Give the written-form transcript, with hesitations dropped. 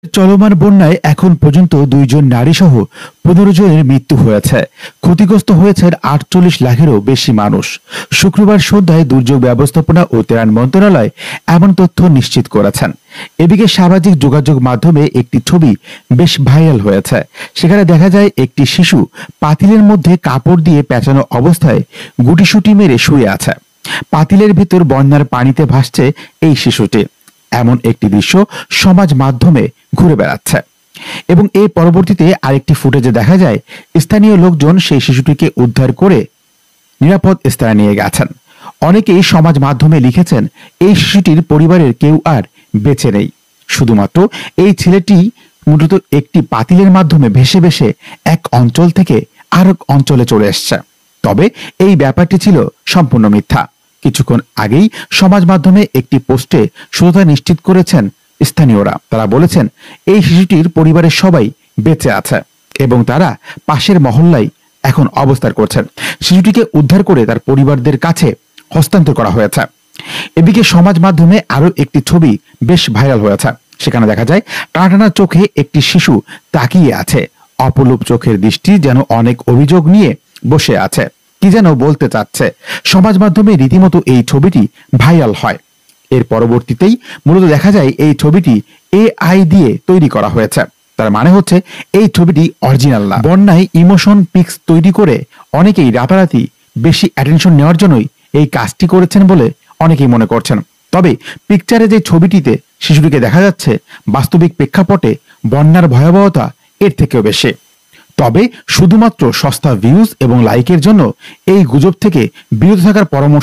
চলমান বন্যায় এখন পর্যন্ত ২ জন নারী সহ ১৫ জনের মৃত্যু হয়েছে। ক্ষতিগ্রস্ত হয়েছেন ৪৮ লাখেরও বেশি মানুষ। শুক্রবার সন্ধ্যায় দুর্যোগ ব্যবস্থাপনা ও ত্রাণ মন্ত্রণালয় এমন তথ্য নিশ্চিত করেছেন। এদিকে সামাজিক যোগাযোগ মাধ্যমে একটি ছবি বেশ ভাইরাল হয়েছে। সেখানে দেখা যায় একটি শিশু পাতিলের মধ্যে কাপড় দিয়ে পেঁচানো অবস্থায় গুটিসুটি মেরে শুয়ে আছে। পাতিলের ভিতর বন্যার পানিতে ভাসছে এই শিশুটি। এমন একটি দৃশ্য সমাজ মাধ্যমে ঘুরে বেড়াচ্ছে এবং এর পরবর্তীতে আরেকটি ফুটেজে দেখা যায় স্থানীয় লোকজন সেই শিশুটিকে উদ্ধার করে নিরাপদ স্থানে নিয়ে গেছেন। অনেকেই সমাজ মাধ্যমে লিখেছেন, এই শিশুটির পরিবারের কেউ আর বেঁচে নেই, শুধুমাত্র এই ছেলেটি মূলত একটি পাতিলের মাধ্যমে ভেসে ভেসে এক অঞ্চল থেকে আরেক অঞ্চলে চলে এসছে। তবে এই ব্যাপারটি ছিল সম্পূর্ণ মিথ্যা। কিছুক্ষণ আগেই সমাজ মাধ্যমে একটি পোস্টে সত্যতা নিশ্চিত করেছেন স্থানীয়রা। তারা বলেছেন, এই শিশুটির পরিবারের সবাই বেঁচে আছে এবং তারা পাশের মহল্লায় এখন অবস্থান করছেন। শিশুটিকে উদ্ধার করে তার পরিবারদের কাছে হস্তান্তর করা হয়েছে। এদিকে সমাজ মাধ্যমে আরো একটি ছবি বেশ ভাইরাল হয়েছে। সেখানে দেখা যায় টানা চোখে একটি শিশু তাকিয়ে আছে। অপলক চোখের দৃষ্টি যেন অনেক অভিযোগ নিয়ে বসে আছে, কি যেন বলতে চাচ্ছে। সমাজ মাধ্যমে রীতিমতো এই ছবিটি ভাইরাল হয়। এর পরবর্তীতেই মূলত দেখা যায় এই ছবিটি AI দিয়ে তৈরি করা হয়েছে। তার মানে হচ্ছে এই ছবিটি অরিজিনাল না। বন্যায় ইমোশন পিক্স তৈরি করে অনেকেই রাতারাতি বেশি অ্যাটেনশন নেওয়ার জন্যই এই কাজটি করেছেন বলে অনেকেই মনে করছেন। তবে পিকচারে যে ছবিটিতে শিশুটিকে দেখা যাচ্ছে, বাস্তবিক প্রেক্ষাপটে বন্যার ভয়াবহতা এর থেকেও বেশি। তবে শুধুমাত্র সস্তা ভিউজ এবং লাইকের জন্য এই গুজব থেকে বিরত থাকার পরামর্শ